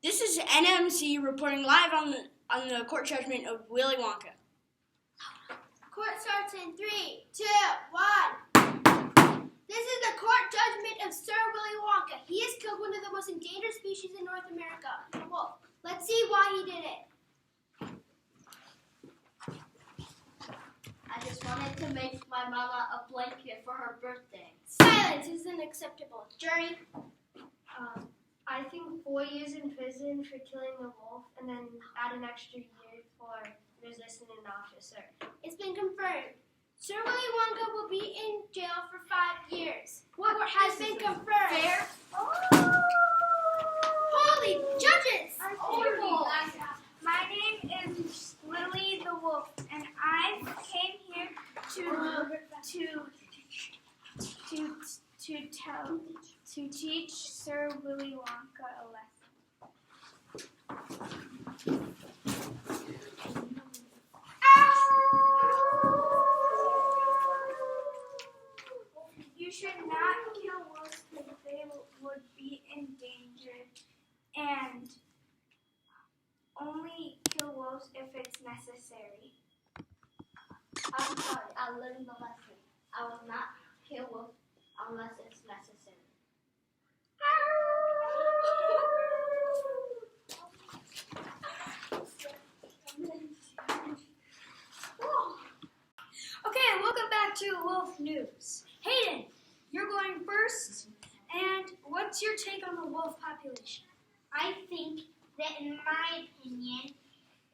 This is NMC reporting live on the court judgment of Willy Wonka. Court starts in 3, 2, 1. This is the court judgment of Sir Willy Wonka. He has killed one of the most endangered species in North America, the wolf. Let's see why he did it. I just wanted to make my mama a blanket for her birthday. Silence is unacceptable. Jury. I think 4 years in prison for killing a wolf and then add an extra year for resisting an officer. It's been confirmed. Sir Willy Wonka will be in jail for 5 years. What has been confirmed? Fair? Holy judges! Horrible. My name is Lily the Wolf, and I came here to teach Sir Willy Wonka a lesson. You should not kill wolves because they would be endangered, and only kill wolves if it's necessary. I'm sorry, I learned the lesson. I will not kill wolves unless it's necessary. Okay, welcome back to Wolf News. Hayden, you're going first, and what's your take on the wolf population? I think that, in my opinion,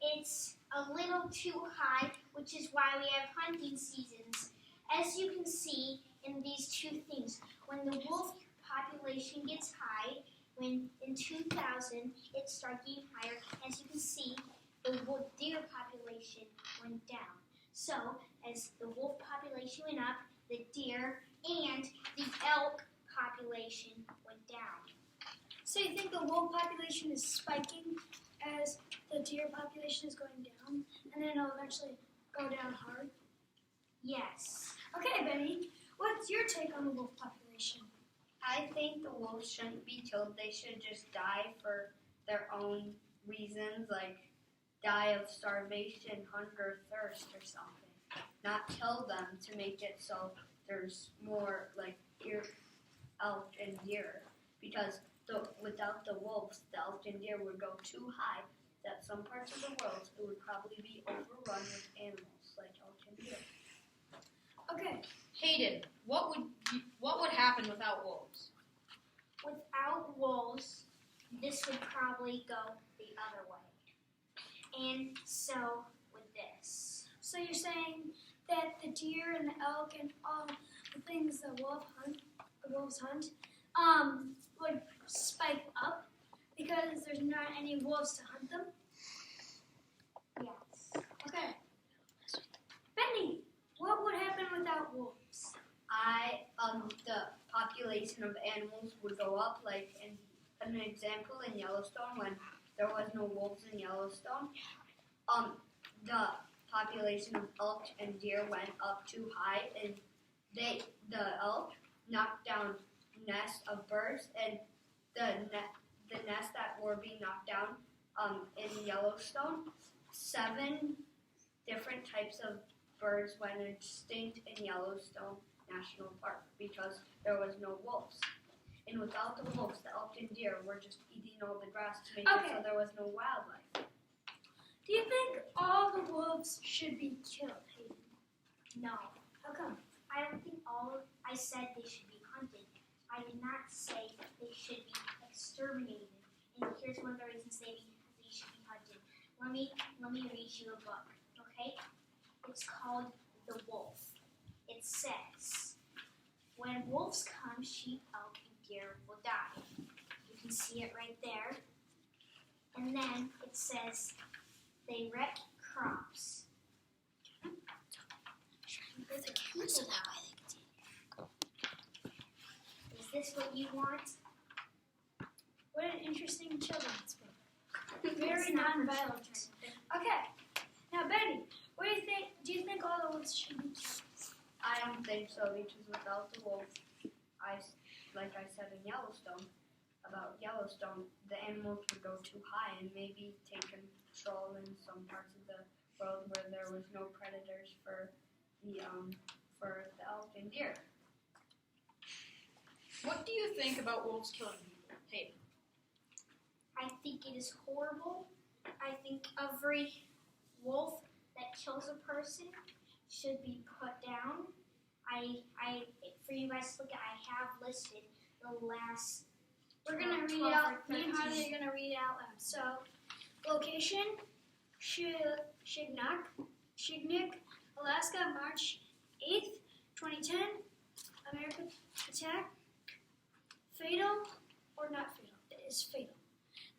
it's a little too high, which is why we have hunting seasons. As you can see in these two things, when the wolf population gets high, when in 2000 it started getting higher, as you can see, the deer population went down. So, as the wolf population went up, the deer and the elk population went down. So you think the wolf population is spiking as the deer population is going down, and then it'll eventually go down hard? Yes. Okay, Benny, what's your take on the wolf population? I think the wolves shouldn't be killed. They should just die for their own reasons, like die of starvation, hunger, thirst, or something. Not kill them to make it so there's more like elk and deer. Because without the wolves, the elk and deer would go too high that some parts of the world it would probably be overrun with animals like elk and deer. Okay. Hayden, what would happen without wolves? Without wolves, this would probably go the other way. And so with this. So you're saying that the deer and the elk and all the things the wolves hunt, would spike up because there's not any wolves to hunt them? Yes. Okay. Benny, what would happen without wolves? The population of animals would go up, like in an example in Yellowstone when there was no wolves in Yellowstone. The population of elk and deer went up too high, and the elk knocked down nests of birds, and the nests that were being knocked down in Yellowstone, 7 different types of birds went extinct in Yellowstone National Park because there was no wolves. And without the wolves, the elk and deer were just eating all the grass to make it so there was no wildlife. Do you think all the wolves should be killed, Hayden? No. How come? I don't think I said they should be hunted. I did not say they should be exterminated. And here's one of the reasons they should be hunted. Let me read you a book, okay? It's called The Wolf. It says, when wolves come, sheep, elk, and deer will die. You can see it right there. And then it says, they wreck crops. Is this what you want? What an interesting children's book. Very non-violent. Okay. Now, Benny, what do you think? Do you think all the wolves should be killed? I don't think so, because without the wolf, like I said in Yellowstone, about Yellowstone. Yellowstone, the animals would go too high and maybe take control in some parts of the world where there was no predators for the elk and deer. What do you think about wolves killing people? Hey. I think it is horrible. I think every wolf that kills a person should be put down. For you guys to look at, I have listed the last. We're gonna read 12 out. or Me and 13. Harley are gonna read it out loud. So, location: Shignik, Alaska, March 8th, 2010. American attack. Fatal or not fatal? It is fatal.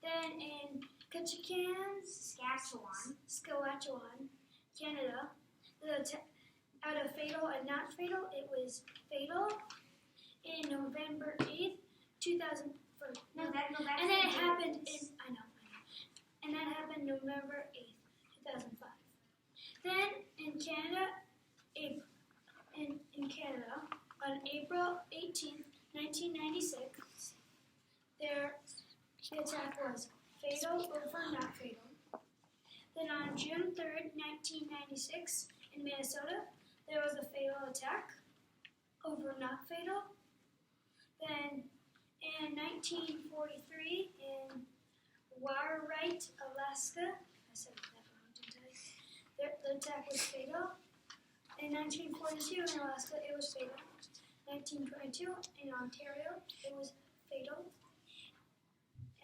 Then in Ketchikan, Saskatchewan, Canada, out of fatal and not fatal, it was fatal. In November 8th, 2000. No, that's And then it happened in, I know. And that happened November 8th, 2005. Then in Canada, on April 18th, 1996, the attack was fatal over not fatal. Then on June 3rd, 1996, in Minnesota, there was a fatal attack over not fatal. Then in 1943, in Warwright, Alaska, I said that wrong, didn't I? The attack was fatal. In 1942, in Alaska, it was fatal. 1922, in Ontario, it was fatal.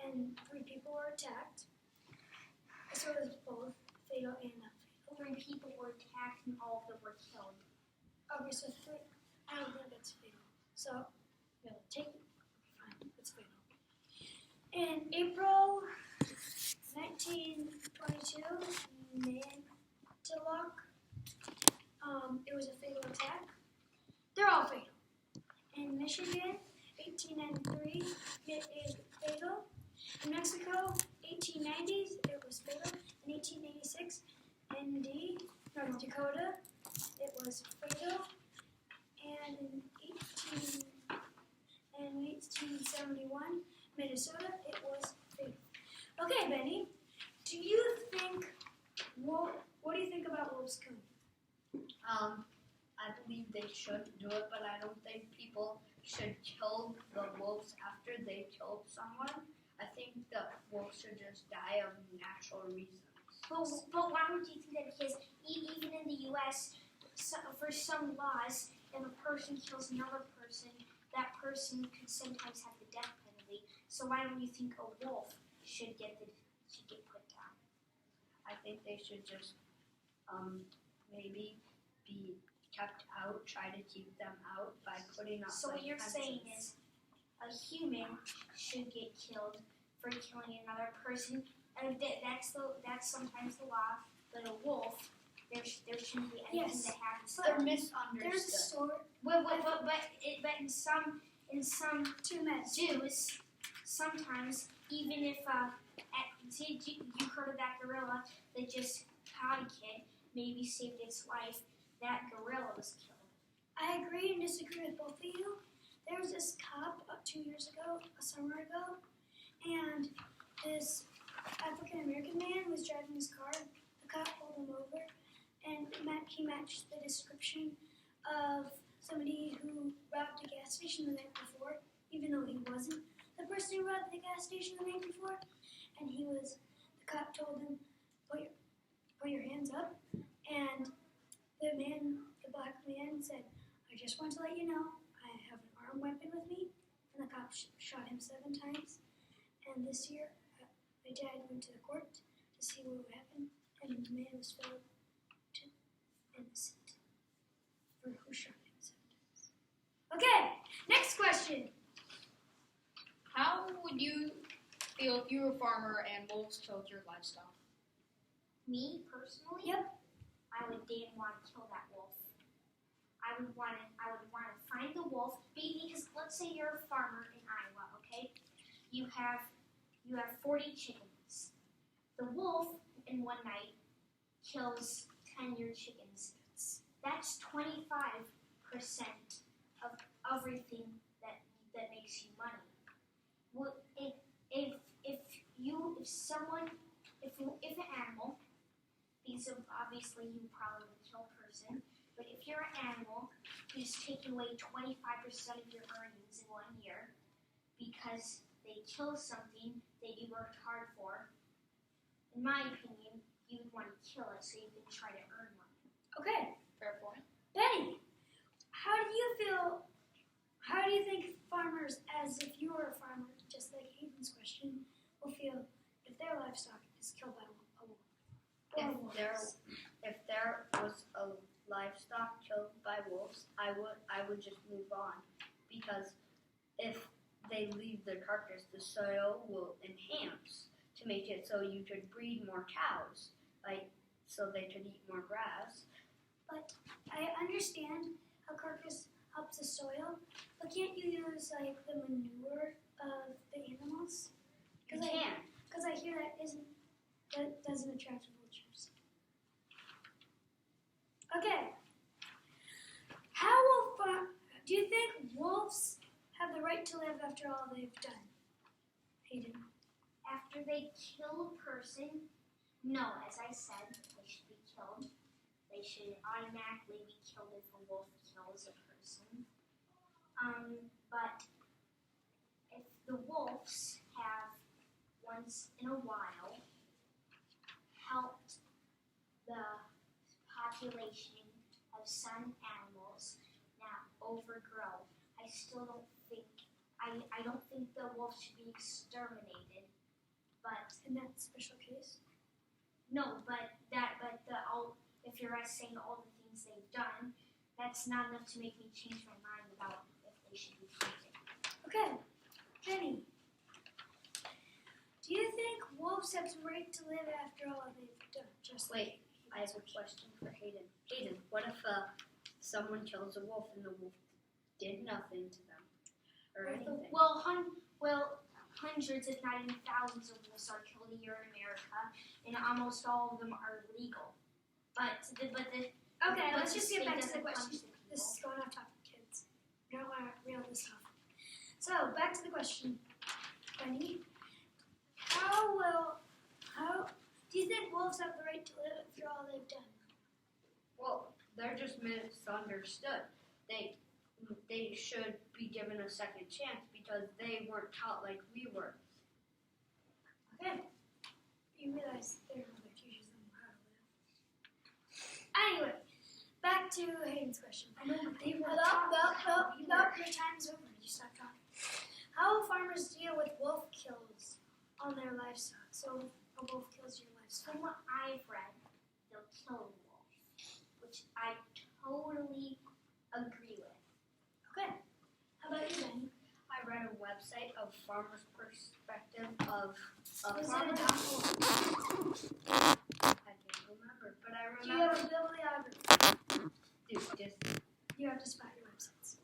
And 3 people were attacked. So it was both fatal and not fatal. 3 people were attacked and all of them were killed. Okay, so 3, I don't think that's fatal. So, take it. Fine, it's fatal. In April 1922, Manitowoc, it was a fatal attack. They're all fatal. In Michigan, 1893, it is fatal. In Mexico, 1890s, it was fatal. In 1886, ND, North Dakota, it was fatal. And in 1871, Minnesota, it was fatal. Okay, Benny, what do you think about wolves killing? I believe they should do it, but I don't think people should kill the wolves after they killed someone. I think the wolves should just die of natural reasons. But why would you think that? Because even in the U.S., for some laws, if a person kills another person, that person could sometimes have the death penalty. So why don't you think a wolf should get put down? I think they should just maybe be kept out, try to keep them out by putting up So like what you're fences. saying is a human should get killed for killing another person, and that's sometimes the law. But a wolf, there shouldn't be anything Yes. that happens. to They're them. misunderstood. There's a story. But in some 2 minutes. zoos, sometimes even if you heard of that gorilla that just caught a kid, maybe saved its life, that gorilla was killed. I agree and disagree with both of you. There was this cop about 2 years ago, a summer ago, and this African American man was driving his car. The cop pulled him over, and he matched the description of somebody who robbed a gas station the night before, even though he wasn't the person who robbed the gas station the night before. And the cop told him, put your hands up, and the black man said, I just want to let you know, I have an armed weapon with me, and the cop shot him 7 times. And this year, my dad went to the court to see what would happen, and the man was found innocent for who shot him 7 times. Okay, next question. How would you feel if you were a farmer and wolves killed your livestock? Me personally, Yep. I didn't want to kill that wolf. I would want to find the wolf because let's say you're a farmer in Iowa, okay? You have 40 chickens. The wolf in one night kills 10 of your chickens. That's 25% of everything that makes you money. if an animal, because obviously you probably would kill a person, but if you're an animal who's taking away 25% of your earnings in 1 year because they kill something that you worked hard for, in my opinion, you would want to kill it so you can try to earn money. Okay, Fair point. Benny, how do you think farmers, as if you were a farmer, just like Hayden's question, will feel if their livestock is killed by a wolf? If there was a livestock killed by wolves, I would just move on, because if they leave their carcass, the soil will enhance to make it so you could breed more cows, like so they could eat more grass. But I understand how carcass helps the soil, but can't you use like the manure of the animals? You can. Because I hear that doesn't attract vultures. Okay. Do you think wolves have the right to live after all they've done? Hayden. After they kill a person, no, as I said, they should be killed. They should automatically be killed if a wolf kills a person. But if the wolves have once in a while helped the population of some animals now overgrow, I still don't think I don't think the wolf should be exterminated. But In that special case? no, if you're saying all the things they've done, that's not enough to make me change my mind about if they should be hunted. Okay. Jenny. Do you think wolves have the right to live after all they've done? Just Wait, I have a question for Hayden. Hayden, what if someone kills a wolf and the wolf did nothing to them or anything? Well, hundreds, if not even thousands, of wolves are killed a year in America, and almost all of them are legal. Okay, let's just get back to the state doesn't question. punish the people. This is going off topic, kids. We don't want to reel this off. So, back to the question. Benny, how do you think wolves have the right to live after all they've done? Well, they're just misunderstood. They should be given a second chance because they weren't taught like we were. Okay. You realize their mother teaches them how to live. Anyway, back to Hayden's question. I know they were No, your time's over. You stop talking. How will farmers deal with wolf kills on their livestock? So a wolf kills your livestock. From what I've read, they'll kill a wolf, which I totally agree with. Okay. How about you, Benny? I read a website of farmers' perspective of Was it a farmers. document? I can't remember, but I Do you have remember. a bibliography? Dude, just You have to spot your websites.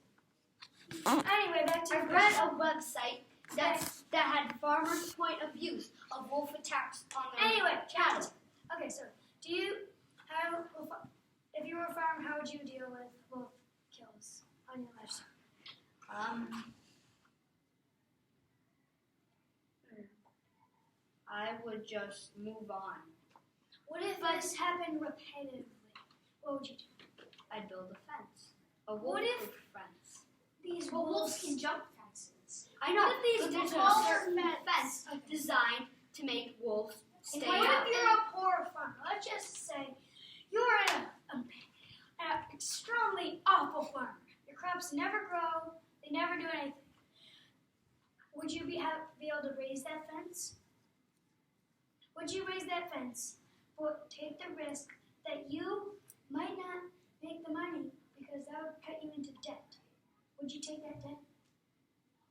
Anyway, back to I your read question. a website that had farmers' point of views of wolf attacks on their Anyway, cattle. Okay, so if you were a farmer, how would you deal with wolf kills on your livestock? I would just move on. What if this happened repetitively? What would you do? I'd build a fence. A What if- wolf-proof fence. These Well, wolves wolves can jump fences. I know. What if these but there's a wolves- certain fence designed to make wolves stay What out. if you're a poor farmer? Let's just say you're an extremely awful farmer. Your crops never grow. They never do anything. Would you be able to raise that fence? Would you raise that fence, but take the risk that you might not make the money because that would cut you into debt? Would you take that debt?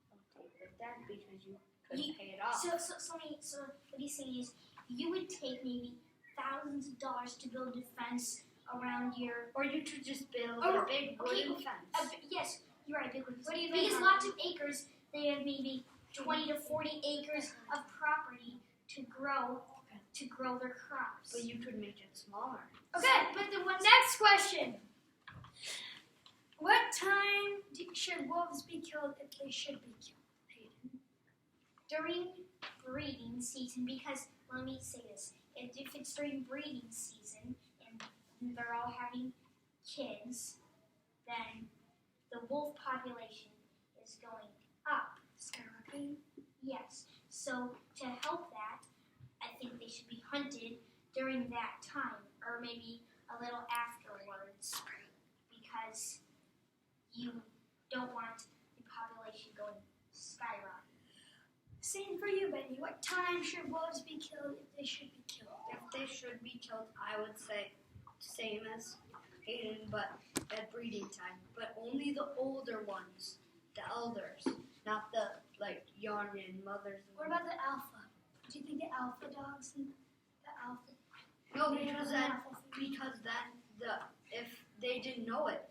Don't take the debt because you couldn't pay it off. So what he's saying is, you would take maybe thousands of dollars to build a fence around your. Or you could just build Oh, a big wooden fence. Yes, you're right. Big ones. What do you think, Because Harvey? lots of acres, they have maybe 20 to 40 acres of property to grow their crops. But you could make it smaller. Okay, but the ones next question. What time should wolves be killed if they should be killed? Hayden? during breeding season, because let me say this, if it's during breeding season and they're all having kids, then the wolf population is going up. Skyrocketing. Yes. So to help that, I think they should be hunted during that time, or maybe a little afterwards, because you don't want the population going skyrocketing. Same for you, Benny. What time should wolves be killed if they should be killed? If they should be killed, I would say same as Hayden, but at breeding time. But only the older ones, the elders, not the young and mothers. What about the alpha? Do you think the alpha dogs and the alpha? No, males because and then alpha females? if they didn't know it,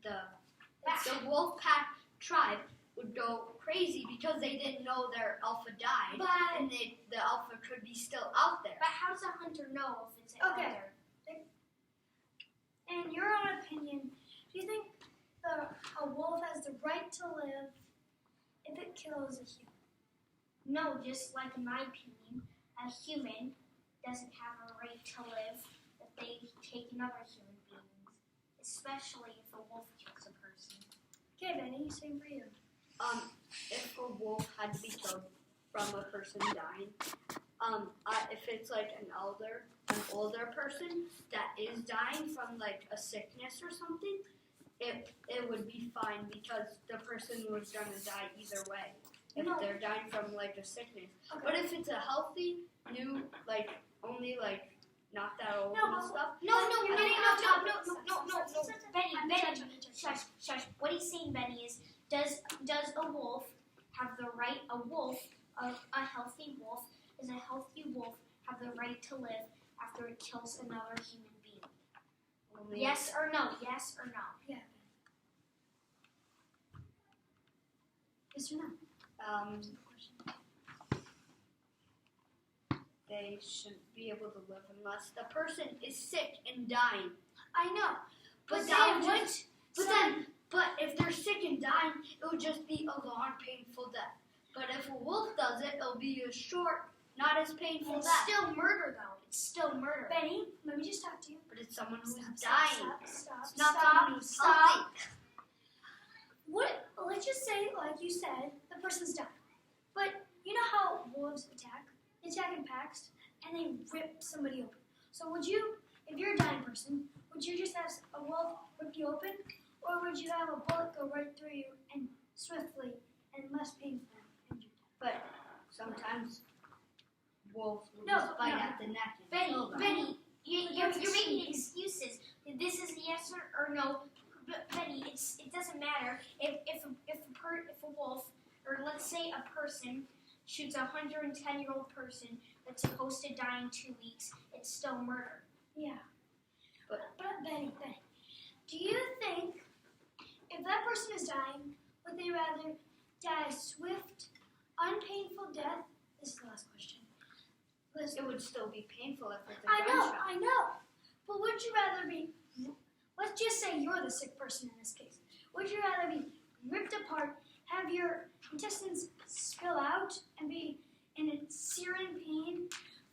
the wolf pack tribe would go crazy because they didn't know their alpha died, and the alpha could be still out there. But how does a hunter know if it's an Okay. elder? In your own opinion, do you think a wolf has the right to live if it kills a human? No, just like in my opinion, a human doesn't have a right to live if they take another human being, especially if a wolf kills a person. Okay, Benny, same for you. If a wolf had to be killed from a person dying, if it's like an older person that is dying from like a sickness or something, it would be fine because the person was gonna die either way if they're dying from like a sickness. Okay. But if it's a healthy, new, only not that old No, and stuff. No, Benny, I'm Benny, judging. shush. What he's saying, Benny, is does a wolf have the right? A healthy wolf, does a healthy wolf have the right to live after it kills another human being? Only Yes or no? Yes or no? Yeah. Yes or no? They shouldn't be able to live unless the person is sick and dying. I know, But if they're sick and dying, it would just be a long, painful death. But if a wolf does it, it'll be a short, not as painful it's death. still murder though. It's still murder. Benny, let me just talk to you. But it's someone who's Stop, dying. Stop. It's not someone who's healthy. What? Let's just say, like you said, the person's dying. But you know how wolves attack? They attack in packs, and they rip somebody open. So would you, if you're a dying person, would you just have a wolf rip you open? Or would you have a bullet go right through you and swiftly and less painfully injure you? But sometimes wolves will No, just bite no. at the neck and kill them. Benny, you're making excuses. This is yes or no. But Benny, it doesn't matter if a wolf, or let's say a person shoots a 110-year-old person that's supposed to die in 2 weeks, it's still murder. Yeah. But Benny, do you think if that person is dying, would they rather die a swift, unpainful death? This is the last question. it would still be painful if it's a I gunshot. know. But would you rather be, let's just say you're the sick person in this case. Would you rather be ripped apart, have your intestines spill out, and be in a searing pain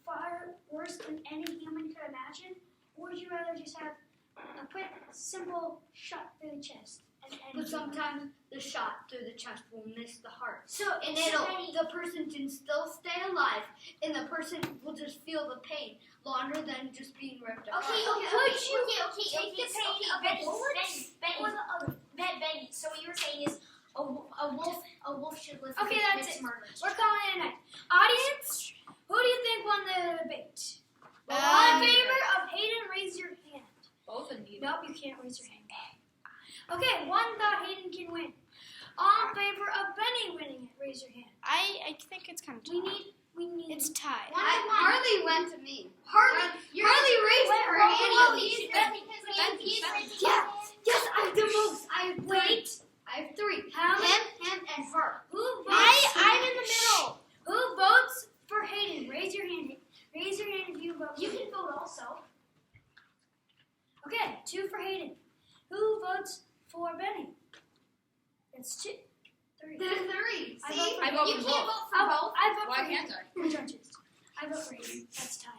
far worse than any human could imagine? Or would you rather just have a quick, simple shot through the chest? But sometimes the shot through the chest will miss the heart. And The person can still stay alive, and the person will just feel the pain longer than just being ripped apart. Benny, so what you were saying is a wolf should live. Okay, if that's it's it. murder. We're calling it a night. Audience, who do you think won the debate? All in favor of Hayden, raise your hand. Both of you. Nope, you can't raise your hand. Okay, one thought Hayden can win. All in favor of Benny winning it, raise your hand. I think it's kind of We need. It's tied. Harley went to me. Harley raised her hand. Yes, I have the most. I have 3. How many? Him, and her. Who votes? I'm in the middle. Who votes for Hayden? Raise your hand. Raise your hand if you vote. You can vote also. Okay, 2 for Hayden. Who votes for Benny? That's 2. 3. There's 3. I vote for I vote You for can't both. vote for both. I vote Why for can't I? the judges. I vote for 8. That's time.